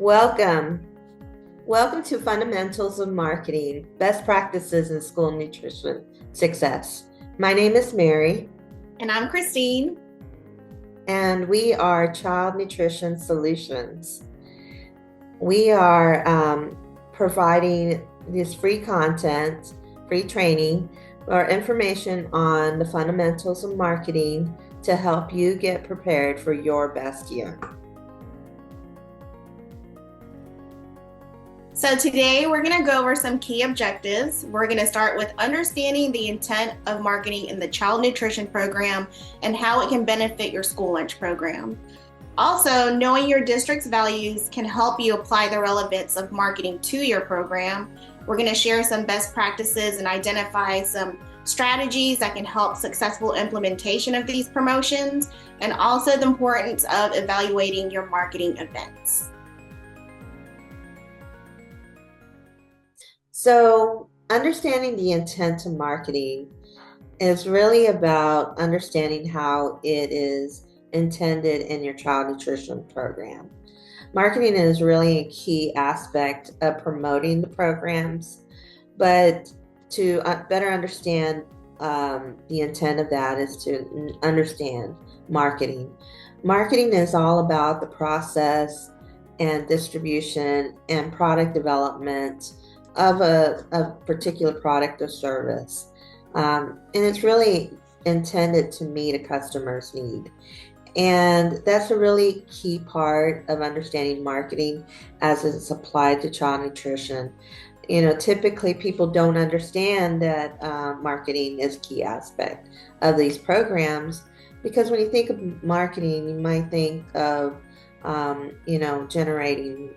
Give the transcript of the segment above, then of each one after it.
Welcome. Welcome to Fundamentals of Marketing, Best Practices in School Nutrition Success. My name is Mary. And I'm Christine. And we are Child Nutrition Solutions. We are providing this free content, free training, or information on the fundamentals of marketing to help you get prepared for your best year. So today we're going to go over some key objectives. We're going to start with understanding the intent of marketing in the child nutrition program and how it can benefit your school lunch program. Also, knowing your district's values can help you apply the relevance of marketing to your program. We're going to share some best practices and identify some strategies that can help successful implementation of these promotions, and also the importance of evaluating your marketing events. So, understanding the intent of marketing is really about understanding how it is intended in your child nutrition program. Marketing is really a key aspect of promoting the programs, but to better understand the intent of that is to understand marketing. Marketing is all about the process and distribution and product development of a particular product or service. And it's really intended to meet a customer's need. And that's a really key part of understanding marketing as it's applied to child nutrition. Typically people don't understand that marketing is a key aspect of these programs, because when you think of marketing, you might think of, generating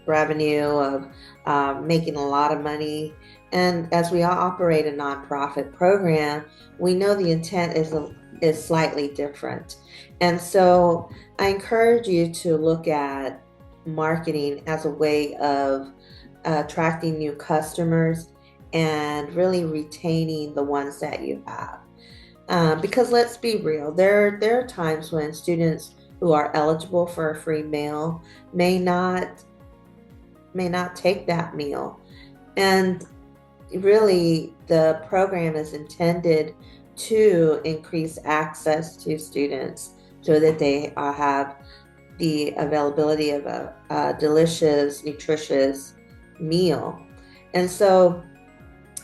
revenue, of making a lot of money. And as we all operate a nonprofit program, we know the intent is slightly different. And so I encourage you to look at marketing as a way of attracting new customers and really retaining the ones that you have. Because let's be real, there are times when students who are eligible for a free meal may not take that meal. And really, the program is intended to increase access to students so that they have the availability of a delicious, nutritious meal. And so,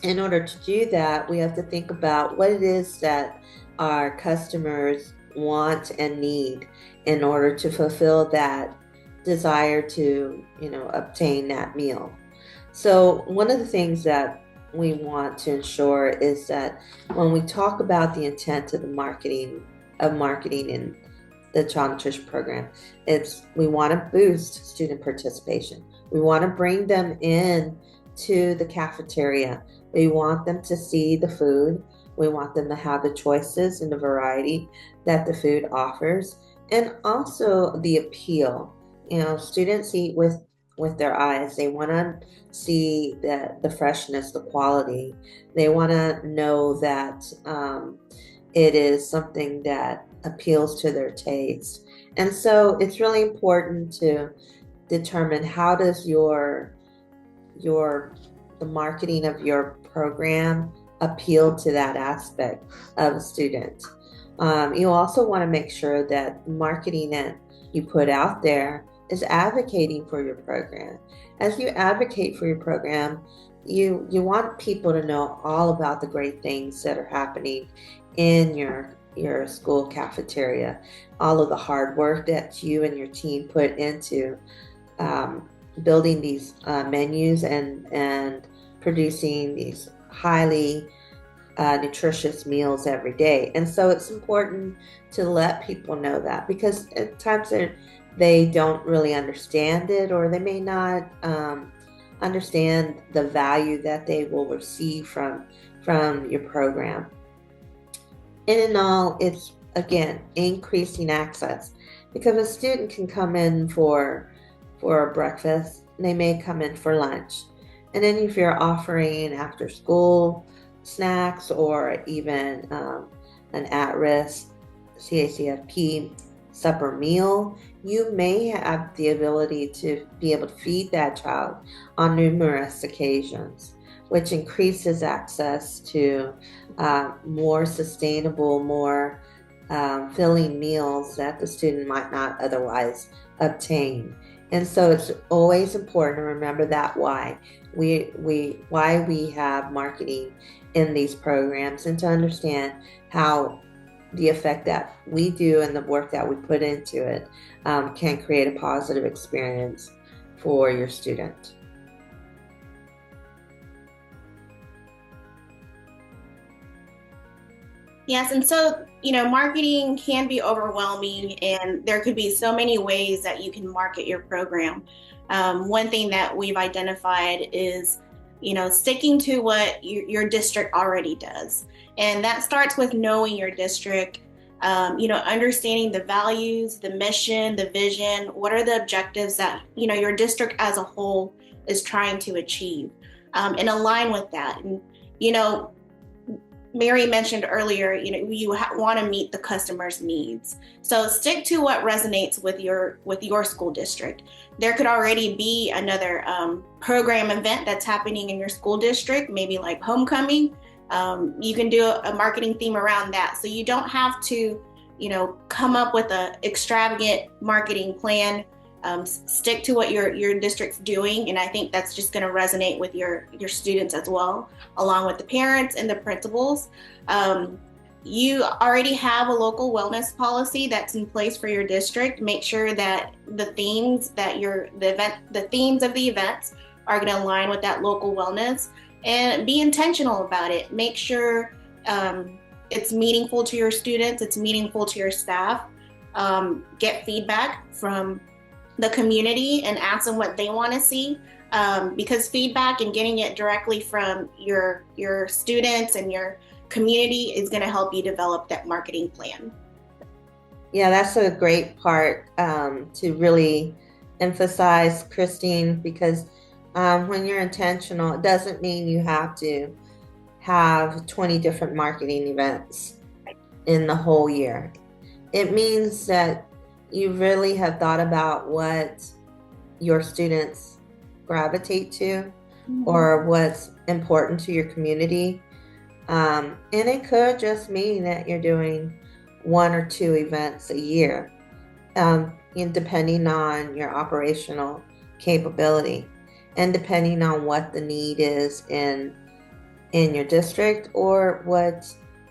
in order to do that, we have to think about what it is that our customers want and need in order to fulfill that desire to obtain that meal. So one of the things that we want to ensure is that when we talk about the intent of the marketing in the child nutrition program, we want to boost student participation. We want to bring them in to the cafeteria. We want them to see the food. We want them to have the choices and the variety that the food offers, and also the appeal. Students eat with their eyes. They want to see the freshness, the quality. They want to know that it is something that appeals to their taste. And so it's really important to determine how does the marketing of your program appeal to that aspect of a student. You also want to make sure that marketing that you put out there is advocating for your program. As you advocate for your program, you want people to know all about the great things that are happening in your school cafeteria, all of the hard work that you and your team put into building these menus and producing these highly nutritious meals every day. And so it's important to let people know that, because at times they don't really understand it, or they may not understand the value that they will receive from your program. And in all, it's again increasing access, because a student can come in for breakfast, they may come in for lunch, and then if you're offering after school snacks or even an at-risk CACFP supper meal, you may have the ability to be able to feed that child on numerous occasions, which increases access to more sustainable, more filling meals that the student might not otherwise obtain. And so it's always important to remember that why we have marketing in these programs, and to understand how the effect that we do and the work that we put into it can create a positive experience for your student. Yes, and so, marketing can be overwhelming, and there could be so many ways that you can market your program. One thing that we've identified is, sticking to what your district already does. And that starts with knowing your district, understanding the values, the mission, the vision, what are the objectives that, your district as a whole is trying to achieve, and align with that. And, Mary mentioned earlier, you want to meet the customer's needs. So stick to what resonates with your school district. There could already be another program event that's happening in your school district, maybe like homecoming. You can do a marketing theme around that. So you don't have to, come up with an extravagant marketing plan. Stick to what your district's doing, and I think that's just going to resonate with your students as well, along with the parents and the principals. You already have a local wellness policy that's in place for your district. Make sure that the themes of the events are going to align with that local wellness, and be intentional about it. Make sure it's meaningful to your students, it's meaningful to your staff. Get feedback from the community and ask them what they want to see, because feedback and getting it directly from your students and your community is going to help you develop that marketing plan. Yeah, that's a great part to really emphasize, Christine, because when you're intentional, it doesn't mean you have to have 20 different marketing events in the whole year. It means that you really have thought about what your students gravitate to, or what's important to your community. And it could just mean that you're doing 1 or 2 events a year, depending on your operational capability and depending on what the need is in your district, or what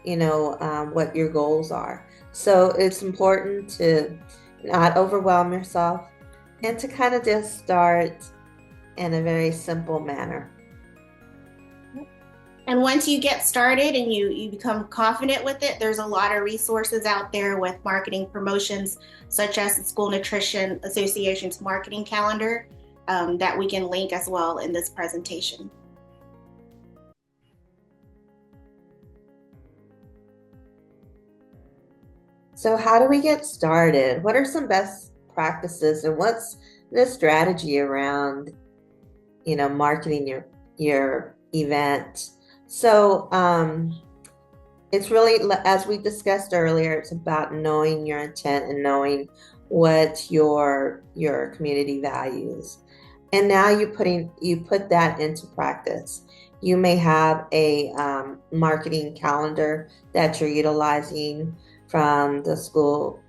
your goals are. So it's important to not overwhelm yourself, and to kind of just start in a very simple manner. And once you get started and you become confident with it, there's a lot of resources out there with marketing promotions, such as the School Nutrition Association's marketing calendar, that we can link as well in this presentation. So how do we get started? What are some best practices, and what's the strategy around, marketing your event? So it's really, as we discussed earlier, it's about knowing your intent and knowing what your community values. And now you put that into practice. You may have a marketing calendar that you're utilizing from the school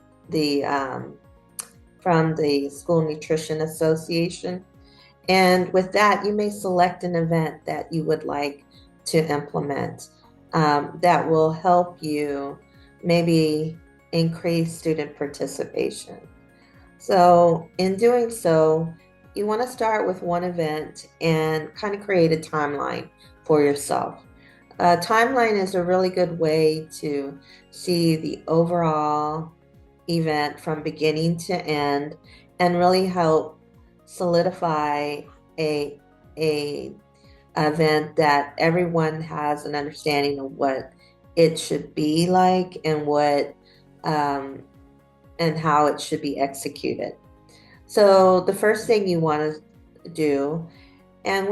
Nutrition Association. And with that, you may select an event that you would like to implement that will help you maybe increase student participation. So in doing so, you want to start with one event and kind of create a timeline for yourself. A timeline is a really good way to see the overall event from beginning to end, and really help solidify a event that everyone has an understanding of what it should be like, and what and how it should be executed. So the first thing you want to do, and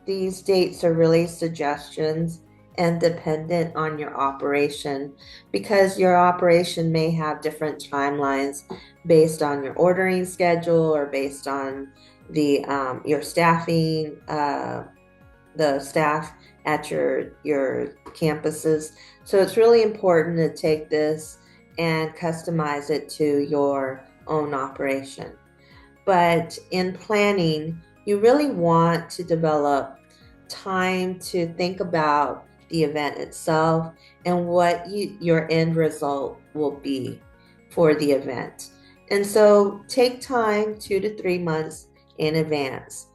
these dates are really suggestions, and dependent on your operation because your operation may have different timelines based on your ordering schedule or based on the your staffing, the staff at your campuses. So it's really important to take this and customize it to your own operation. But in planning, you really want to develop time to think about the event itself and what your end result will be for the event. And so take time 2 to 3 months in advance.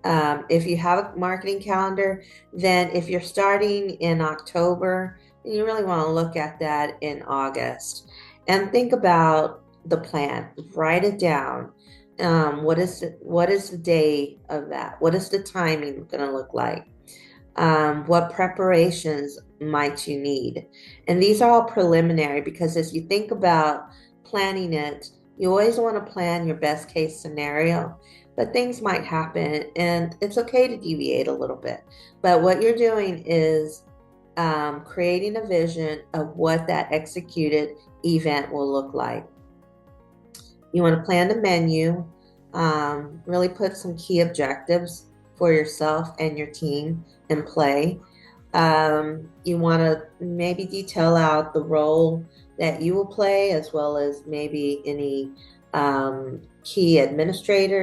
If you have a marketing calendar, then if you're starting in October, you really want to look at that in August and think about the plan. Write it down. What is the day of that? What is the timing going to look like? What preparations might you need? And these are all preliminary because as you think about planning it, you always want to plan your best case scenario, but things might happen and it's okay to deviate a little bit. But what you're doing is creating a vision of what that executed event will look like. You want to plan the menu, really put some key objectives for yourself and your team in play. You want to maybe detail out the role that you will play, as well as maybe any key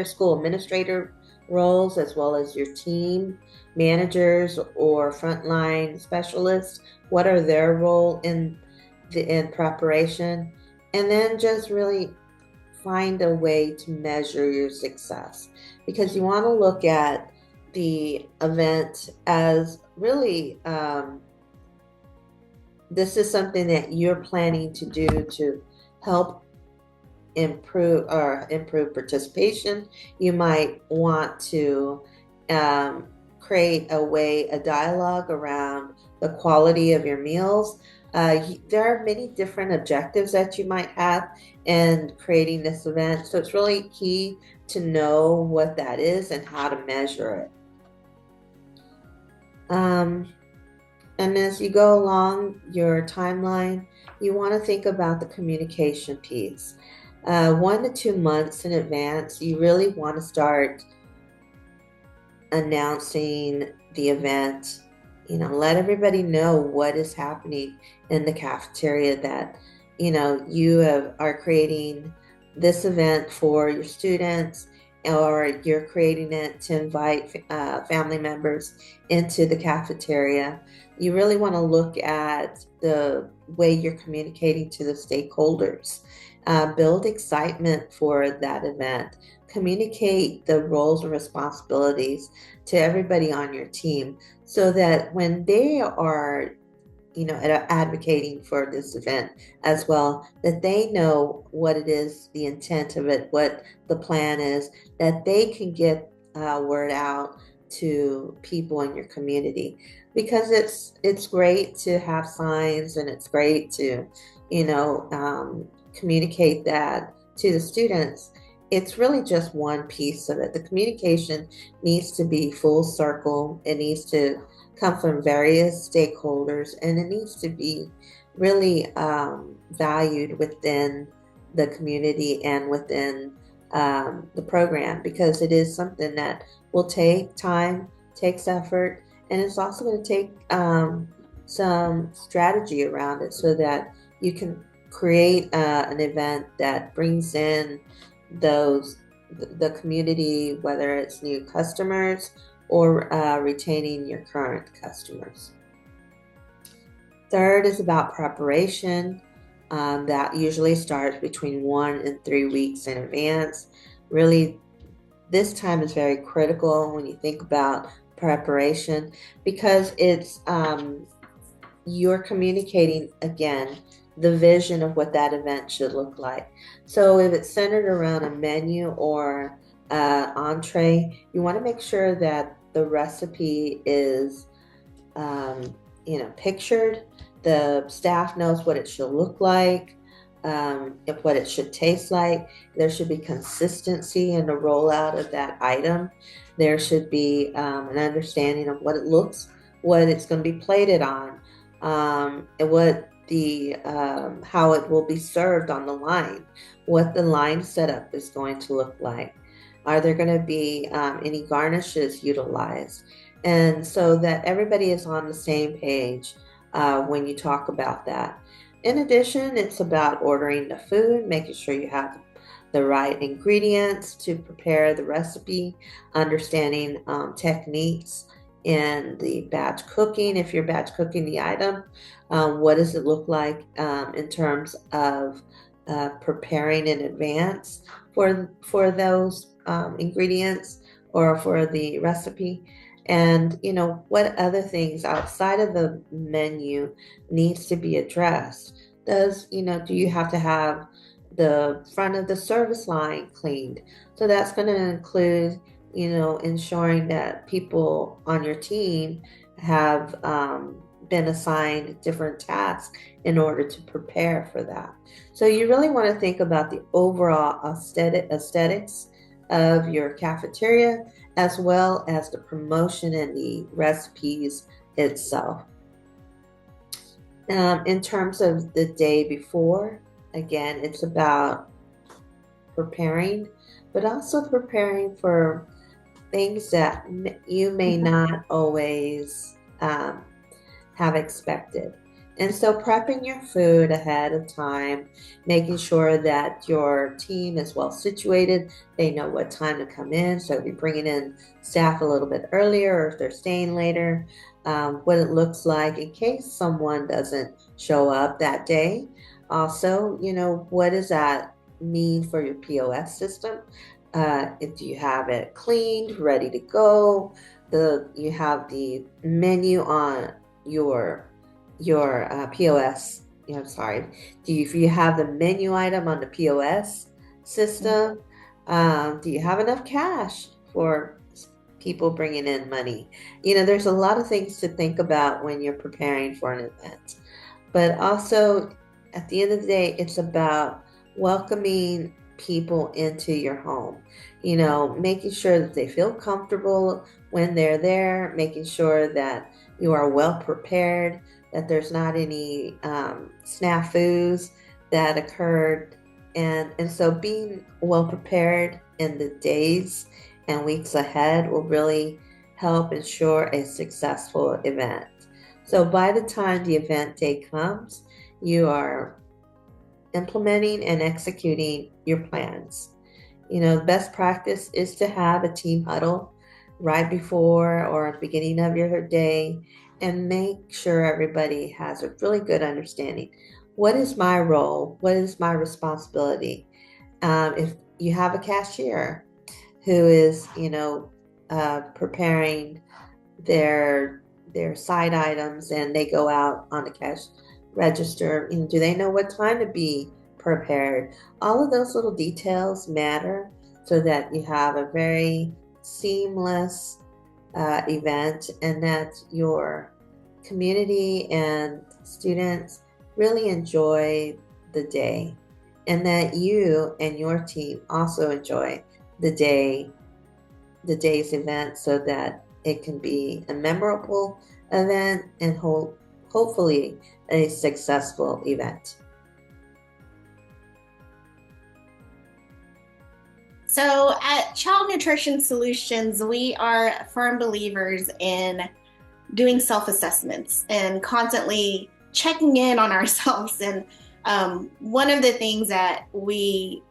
school administrator roles, as well as your team managers or frontline specialists. What are their role in preparation? And then just really find a way to measure your success because you want to look at the event as really this is something that you're planning to do to help improve participation. You might want to create a dialogue around the quality of your meals. There are many different objectives that you might have in creating this event. So it's really key to know what that is and how to measure it. And as you go along your timeline, you want to think about the communication piece. 1 to 2 months in advance, you really want to start announcing the event. Let everybody know what is happening in the cafeteria, that you are creating this event for your students, or you're creating it to invite family members into the cafeteria. You really want to look at the way you're communicating to the stakeholders. Build excitement for that event. Communicate the roles and responsibilities to everybody on your team so that when they are advocating for this event as well, that they know what it is, the intent of it, what the plan is, that they can get word out to people in your community. Because it's great to have signs and it's great to communicate that to the students. It's really just one piece of it. The communication needs to be full circle. It needs to come from various stakeholders, and it needs to be really valued within the community and within the program, because it is something that will take time, takes effort, and it's also going to take some strategy around it so that you can create an event that brings in the community, whether it's new customers or retaining your current customers. Third is about preparation. That usually starts between 1 and 3 weeks in advance. Really, this time is very critical when you think about preparation, because it's you're communicating again the vision of what that event should look like. So if it's centered around a menu or entree, you want to make sure that the recipe is pictured. The staff knows what it should look like, what it should taste like. There should be consistency in the rollout of that item. There should be an understanding of what it looks what it's going to be plated on, and what the how it will be served on the line, what the line setup is going to look like. Are there going to be any garnishes utilized? And so that everybody is on the same page when you talk about that. In addition, it's about ordering the food, making sure you have the right ingredients to prepare the recipe, understanding techniques in the batch cooking. If you're batch cooking the item, what does it look like in terms of preparing in advance for those ingredients or for the recipe? And what other things outside of the menu needs to be addressed? Do you have to have the front of the service line cleaned? So that's going to include ensuring that people on your team have been assigned different tasks in order to prepare for that. So you really want to think about the overall aesthetics of your cafeteria, as well as the promotion and the recipes itself. In terms of the day before, again, it's about preparing, but also preparing for things that you may not always have expected. And so prepping your food ahead of time, making sure that your team is well situated, they know what time to come in. So if you're bringing in staff a little bit earlier, or if they're staying later, what it looks like in case someone doesn't show up that day. Also, what does that mean for your POS system? If you have it cleaned, ready to go, you have the menu on your POS. Sorry. If you have the menu item on the POS system, do you have enough cash for people bringing in money? There's a lot of things to think about when you're preparing for an event. But also, at the end of the day, it's about welcoming people into your home. Making sure that they feel comfortable when they're there, making sure that you are well prepared, that there's not any snafus that occurred. And so being well prepared in the days and weeks ahead will really help ensure a successful event. So by the time the event day comes, you are implementing and executing your plans. The best practice is to have a team huddle right before or at the beginning of your day, and make sure everybody has a really good understanding. What is my role? What is my responsibility? If you have a cashier who is, preparing their side items and they go out on the cash register, do they know what time to be prepared? All of those little details matter so that you have a very seamless event, and that your community and students really enjoy the day, and that you and your team also enjoy the day's event, so that it can be a memorable event and hopefully a successful event. So at Child Nutrition Solutions, we are firm believers in doing self-assessments and constantly checking in on ourselves. And one of the things that we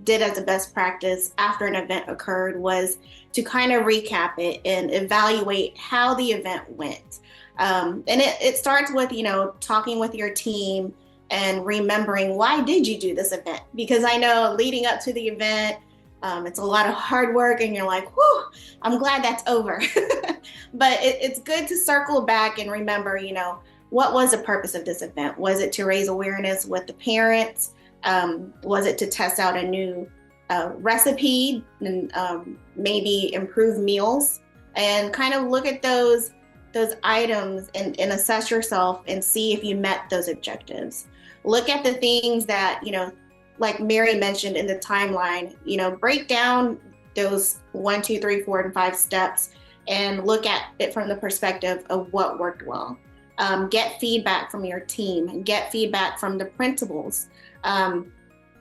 did as a best practice after an event occurred was to kind of recap it and evaluate how the event went. And it starts with, talking with your team and remembering, why did you do this event? Because I know leading up to the event, it's a lot of hard work and you're like, whew, I'm glad that's over. But it's good to circle back and remember, what was the purpose of this event? Was it to raise awareness with the parents? Was it to test out a new recipe and maybe improve meals? And kind of look at those items and assess yourself and see if you met those objectives. Look at the things that, like Mary mentioned in the timeline, break down those 1, 2, 3, 4, and 5 steps and look at it from the perspective of what worked well. Get feedback from your team, get feedback from the principals,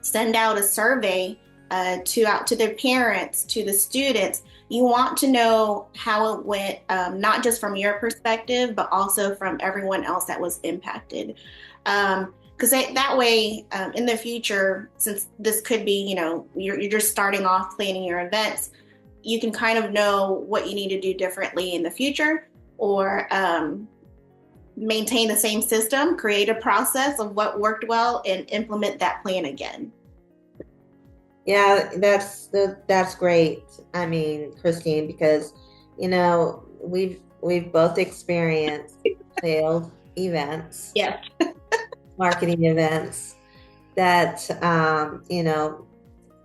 send out a survey out to their parents, to the students. You want to know how it went, not just from your perspective, but also from everyone else that was impacted. Because that way, in the future, since this could be, you're just starting off planning your events, you can kind of know what you need to do differently in the future, or maintain the same system, create a process of what worked well, and implement that plan again. Yeah, that's great. I mean, Christine, because we've both experienced failed events, Yeah. marketing events that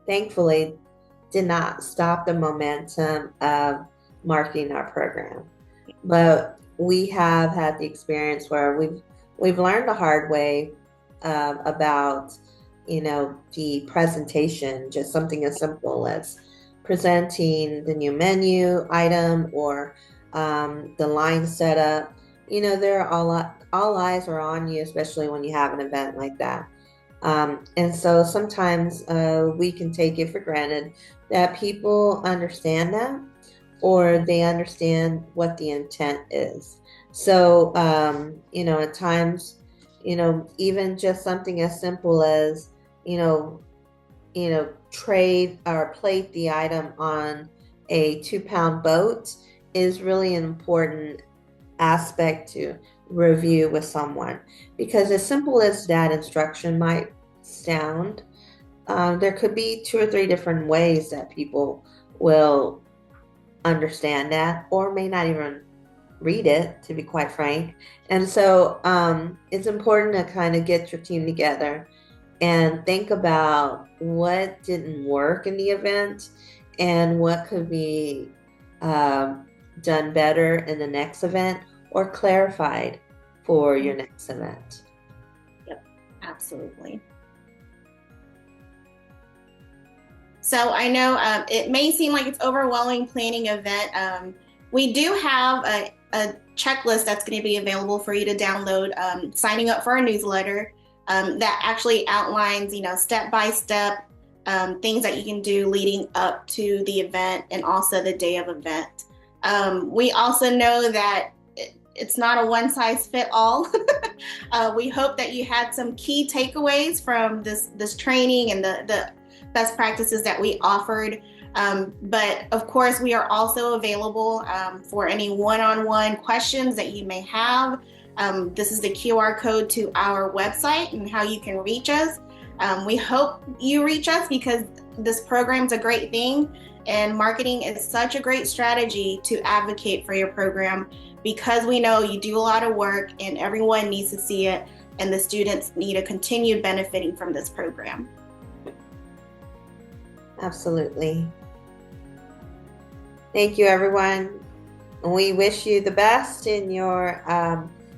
thankfully did not stop the momentum of marketing our program. But we have had the experience where we've learned the hard way about the presentation, just something as simple as presenting the new menu item or the line setup. There are all eyes are on you, especially when you have an event like that. And so sometimes we can take it for granted that people understand that, or they understand what the intent is. So, at times, even just something as simple as, trade or plate the item on a 2-pound boat is really an important aspect to review with someone, because as simple as that instruction might sound, there could be 2 or 3 different ways that people will understand that, or may not even read it, to be quite frank. And so it's important to kind of get your team together and think about what didn't work in the event and what could be done better in the next event, or clarified for your next event. Yep, absolutely. So I know it may seem like it's overwhelming planning an event. We do have a checklist that's going to be available for you to download, signing up for our newsletter, that actually outlines, step by step, things that you can do leading up to the event and also the day of event. We also know that it's not a one size fit all. We hope that you had some key takeaways from this training and the best practices that we offered. But of course, we are also available for any one-on-one questions that you may have. This is the QR code to our website and how you can reach us. We hope you reach us, because this program is a great thing, and marketing is such a great strategy to advocate for your program, because we know you do a lot of work and everyone needs to see it, and the students need to continue benefiting from this program. Absolutely. Thank you, everyone. We wish you the best in your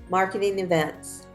marketing events.